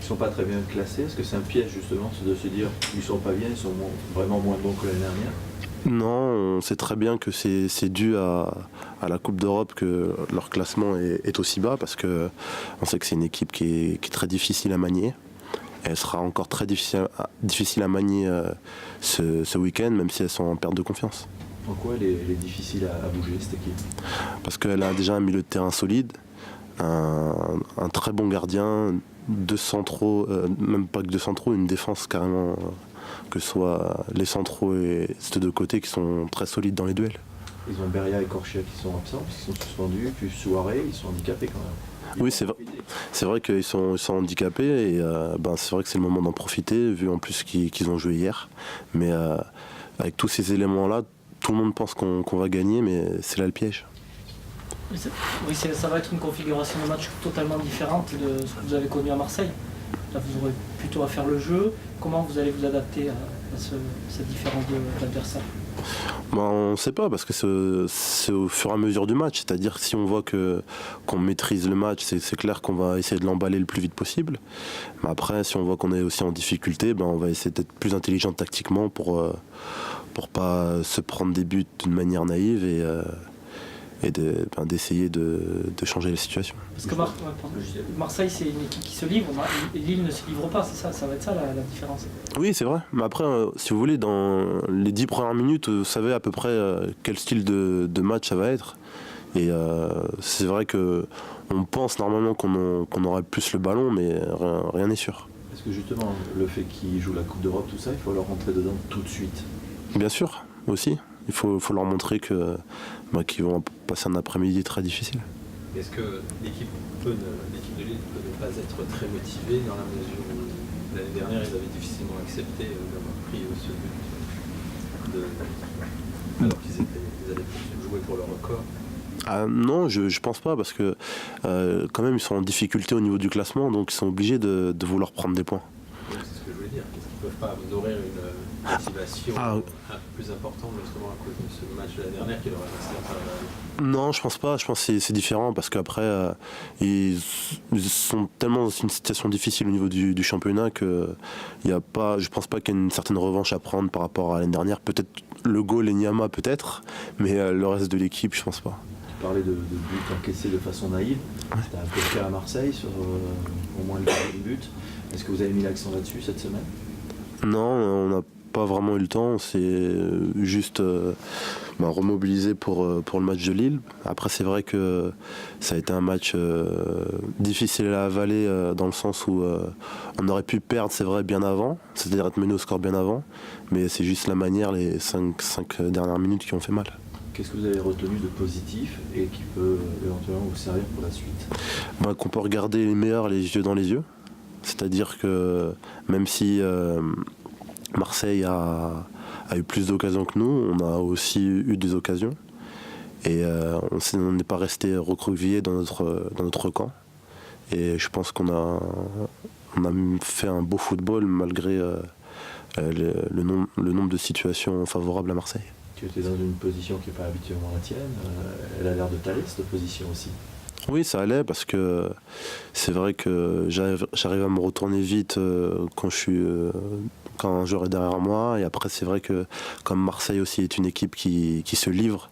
sont pas très bien classés. Est-ce que c'est un piège justement de se dire qu'ils sont pas bien, ils sont vraiment moins bons que l'année dernière? Non, on sait très bien que c'est dû à la Coupe d'Europe que leur classement est aussi bas parce que on sait que c'est une équipe qui est très difficile à manier. Elle sera encore très difficile à manier ce week-end, même si elles sont en perte de confiance. Pourquoi elle est difficile à bouger cette équipe? Parce qu'elle a déjà un milieu de terrain solide, un très bon gardien, deux centraux, même pas que deux centraux, une défense carrément, que ce soit les centraux et ceux de côté qui sont très solides dans les duels. Ils ont Beria et Corchia qui sont absents, parce qu'ils sont suspendus, puis Souaré, ils sont handicapés quand même. Oui, c'est vrai qu'ils sont handicapés et c'est vrai que c'est le moment d'en profiter, vu en plus qu'ils ont joué hier. Mais avec tous ces éléments-là, tout le monde pense qu'on va gagner, mais c'est là le piège. Oui, ça va être une configuration de match totalement différente de ce que vous avez connu à Marseille. Là, vous aurez plutôt à faire le jeu. Comment vous allez vous adapter à cette différence d'adversaire? On ne sait pas parce que c'est au fur et à mesure du match. C'est-à-dire que si on voit qu'on maîtrise le match, c'est clair qu'on va essayer de l'emballer le plus vite possible. Mais après, si on voit qu'on est aussi en difficulté, on va essayer d'être plus intelligent tactiquement pour pas se prendre des buts d'une manière naïve et d'essayer de changer la situation. Parce que Marseille, c'est une équipe qui se livre, et Lille ne se livre pas, c'est ça va être ça la différence. Oui, c'est vrai. Mais après, si vous voulez, dans les 10 premières minutes, vous savez à peu près quel style de match ça va être. Et c'est vrai qu'on pense normalement qu'on aurait plus le ballon, mais rien n'est sûr. Est-ce que justement, le fait qu'ils jouent la Coupe d'Europe, tout ça, il faut leur rentrer dedans tout de suite? Bien sûr, aussi. Il faut leur montrer qu'ils vont passer un après-midi très difficile. Est-ce que l'équipe de Lille peut ne pas être très motivée dans la mesure où l'année dernière ils avaient difficilement accepté d'avoir pris ce but alors qu'ils allaient jouer pour le record? Non, je pense pas parce que quand même ils sont en difficulté au niveau du classement, donc ils sont obligés de vouloir prendre des points. Oui, c'est ce que je voulais dire. Est-ce qu'ils ne peuvent pas nourrir une motivation un peu plus importante justement à cause de ce match de l'année dernière qui leur a resté à travers la... Non, je pense pas. Je pense que c'est différent parce qu'après ils sont tellement dans une situation difficile au niveau du championnat que je pense pas qu'il y ait une certaine revanche à prendre par rapport à l'année dernière. Peut-être le goal et Niama peut-être, mais le reste de l'équipe, je pense pas. Tu parlais de buts encaissés de façon naïve. C'était un peu le cas à Marseille sur au moins le premier but. Est-ce que vous avez mis l'accent là-dessus cette semaine? Non, on n'a pas vraiment eu le temps. C'est juste remobilisé pour le match de Lille. Après, c'est vrai que ça a été un match difficile à avaler dans le sens où on aurait pu perdre, c'est vrai, bien avant, c'est-à-dire être mené au score bien avant. Mais c'est juste la manière, les 5 dernières minutes qui ont fait mal. Qu'est-ce que vous avez retenu de positif et qui peut éventuellement vous servir pour la suite? Qu'on peut regarder les meilleurs les yeux dans les yeux. C'est-à-dire que même si Marseille a eu plus d'occasions que nous, on a aussi eu des occasions. Et on n'est pas resté recroquevillé dans notre camp. Et je pense qu'on a fait un beau football malgré le nombre de situations favorables à Marseille. Tu étais dans une position qui n'est pas habituellement la tienne. Elle a l'air de t'aller cette position aussi. Oui, ça allait parce que c'est vrai que j'arrive à me retourner vite quand un joueur est derrière moi. Et après, c'est vrai que comme Marseille aussi est une équipe qui se livre,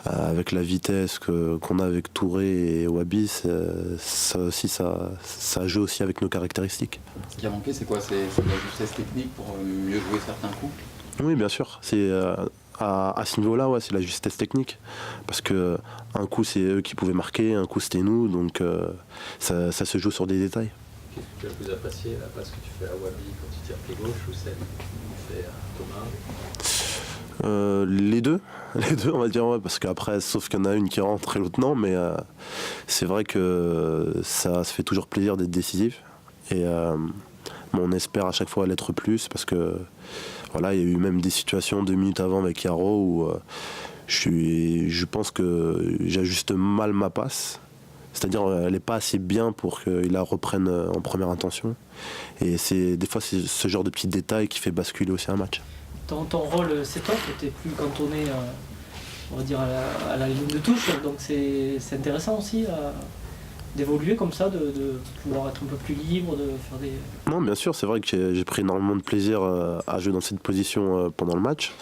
avec la vitesse qu'on a avec Touré et Wabi, ça joue aussi avec nos caractéristiques. Ce qui a manqué, c'est quoi? C'est de la justesse technique pour mieux jouer certains coups? Oui, bien sûr. C'est à ce niveau-là, ouais, c'est la justesse technique. Parce que un coup, c'est eux qui pouvaient marquer, un coup, c'était nous. Donc ça se joue sur des détails. Qu'est-ce que tu as le plus apprécié, la passe que tu fais à Wabi quand tu tires pied gauche ou celle que tu fais à Thomas? Les deux, on va dire, ouais, parce qu'après, sauf qu'il y en a une qui rentre et l'autre non, mais c'est vrai que ça se fait toujours plaisir d'être décisif. Et on espère à chaque fois l'être plus, parce que voilà, il y a eu même des situations 2 minutes avant avec Yaro où je pense que j'ajuste mal ma passe. C'est-à-dire elle n'est pas assez bien pour qu'il la reprenne en première intention. Et des fois, c'est ce genre de petits détails qui fait basculer aussi un match. Ton rôle, c'est toi, tu n'es plus cantonné on va dire à la ligne de touche, donc c'est intéressant aussi d'évoluer comme ça, de pouvoir être un peu plus libre, de faire des... Non, bien sûr, c'est vrai que j'ai pris énormément de plaisir à jouer dans cette position pendant le match.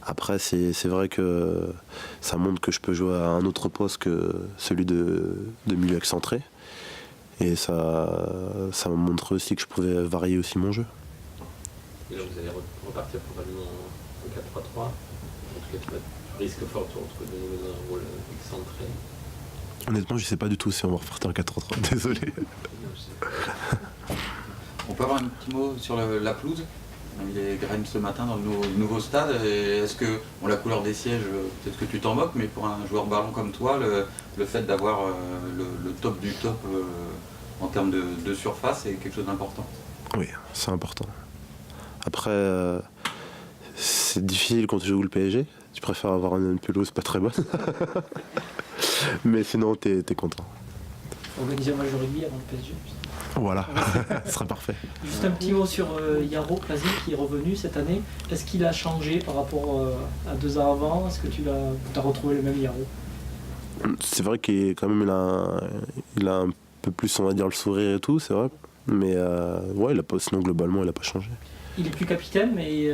Après, c'est vrai que ça montre que je peux jouer à un autre poste que celui de milieu excentré. Et ça m'a montré aussi que je pouvais varier aussi mon jeu. Et là, vous allez repartir probablement en 4-3-3. En tout cas, tu risques fort de te retrouver de nouveau dans un rôle excentré. Honnêtement, je sais pas du tout si on va repartir en 4-3-3. Désolé. On peut avoir un petit mot sur la pelouse? Il est graine ce matin dans le nouveau stade. Est-ce que, la couleur des sièges, peut-être que tu t'en moques, mais pour un joueur ballon comme toi, le fait d'avoir le top du top en termes de surface est quelque chose d'important? Oui, c'est important. Après, c'est difficile quand tu joues le PSG. Tu préfères avoir une pelouse pas très bonne. Mais sinon, t'es content. Organiser un match de rugby avant le PSG. Voilà, ce serait parfait. Juste un petit mot sur Yaro Plazy qui est revenu cette année. Est-ce qu'il a changé par rapport à 2 ans avant? Est-ce que tu as retrouvé le même Yaro? C'est vrai qu'il quand même il a un peu plus, on va dire, le sourire et tout, c'est vrai. Mais ouais, sinon globalement, il n'a pas changé. Il est plus capitaine, mais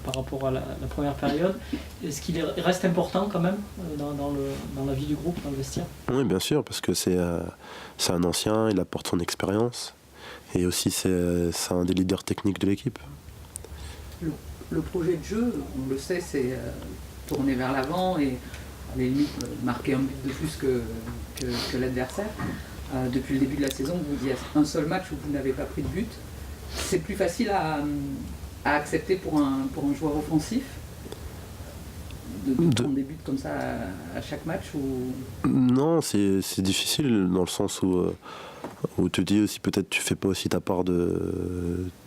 par rapport à la première période, est-ce qu'il reste important quand même dans la vie du groupe, dans le vestiaire? Oui, bien sûr, parce que c'est un ancien, il apporte son expérience. Et aussi, c'est un des leaders techniques de l'équipe. Le projet de jeu, on le sait, c'est tourner vers l'avant et à la limite marquer un but de plus que l'adversaire. Depuis le début de la saison, il y a un seul match où vous n'avez pas pris de but. C'est plus facile à accepter pour un joueur offensif de prendre des buts comme ça à chaque match ou... Non, c'est difficile dans le sens où tu dis aussi peut-être tu fais pas aussi ta part du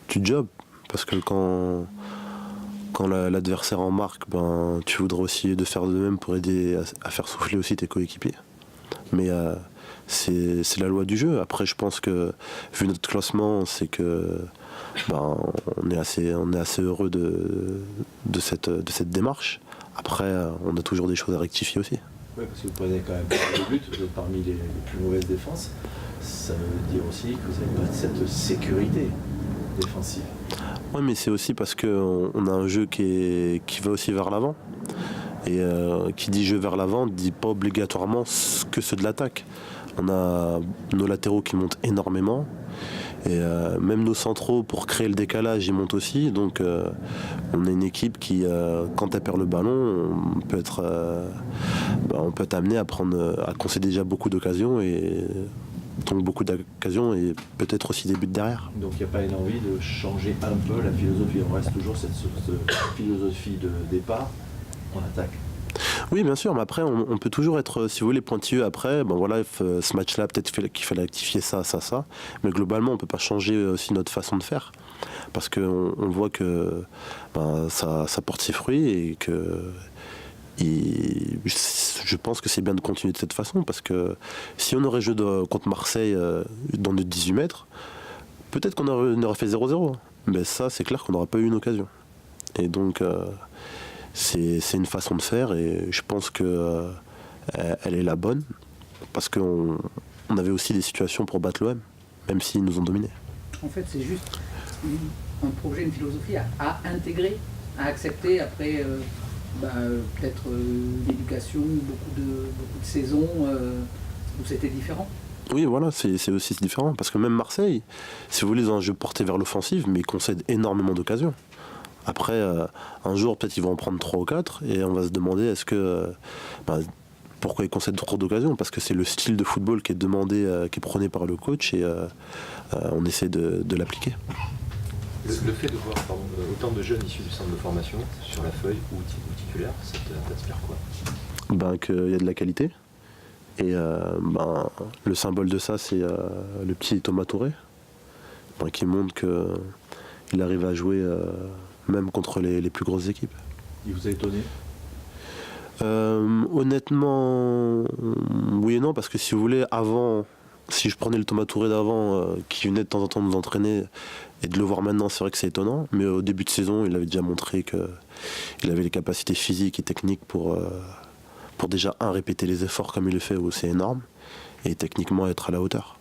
job. Parce que quand l'adversaire en marque, ben, tu voudrais aussi de faire de même pour aider à faire souffler aussi tes coéquipiers. Mais c'est la loi du jeu. Après, je pense que, vu notre classement, c'est que ben, on est assez heureux de cette démarche. Après, on a toujours des choses à rectifier aussi. Oui, parce que vous prenez quand même des buts, vous êtes parmi les plus mauvaises défenses. Ça veut dire aussi que vous n'avez pas cette sécurité défensive. Oui, mais c'est aussi parce qu'on a un jeu qui va aussi vers l'avant. Et qui dit jeu vers l'avant ne dit pas obligatoirement que ceux de l'attaque. On a nos latéraux qui montent énormément. Et même nos centraux, pour créer le décalage, ils montent aussi. Donc on est une équipe qui, quand elle perd le ballon, on peut être amené à concéder déjà beaucoup d'occasions. Et donc beaucoup d'occasions et peut-être aussi des buts derrière. Donc il n'y a pas une envie de changer un peu la philosophie. On reste toujours cette philosophie de départ en attaque. Oui, bien sûr, mais après, on peut toujours être, si vous voulez, pointilleux après. Ben voilà, ce match-là, peut-être qu'il fallait rectifier ça. Mais globalement, on ne peut pas changer aussi notre façon de faire. Parce qu'on voit que ben, ça porte ses fruits et que je pense que c'est bien de continuer de cette façon. Parce que si on aurait joué contre Marseille dans notre 18 mètres, peut-être qu'on aurait fait 0-0. Mais ça, c'est clair qu'on n'aura pas eu une occasion. Et donc... c'est une façon de faire et je pense que elle est la bonne parce qu'on avait aussi des situations pour battre l'OM, même s'ils nous ont dominés. En fait, c'est juste un projet, une philosophie à intégrer, à accepter après peut-être l'éducation, beaucoup de saisons où c'était différent. Oui, voilà, c'est aussi différent parce que même Marseille, si vous voulez, ils ont un jeu porté vers l'offensive, mais ils concèdent énormément d'occasions. Après, un jour, peut-être ils vont en prendre 3 ou 4 et on va se demander est-ce que pourquoi ils concèdent trop d'occasions? Parce que c'est le style de football qui est demandé, qui est prôné par le coach et on essaie de l'appliquer. Le fait de voir autant de jeunes issus du centre de formation sur la feuille ou titulaire, ça t'inspire quoi? Qu'il y a de la qualité. Et le symbole de ça, c'est le petit Thomas Touré, qui montre qu'il arrive à jouer même contre les plus grosses équipes. Il vous a étonné? Honnêtement, oui et non, parce que si vous voulez, avant, si je prenais le Thomas Touré d'avant, qui venait de temps en temps nous entraîner, et de le voir maintenant, c'est vrai que c'est étonnant, mais au début de saison, il avait déjà montré qu'il avait les capacités physiques et techniques pour déjà répéter les efforts comme il le fait, c'est énorme. et techniquement être à la hauteur.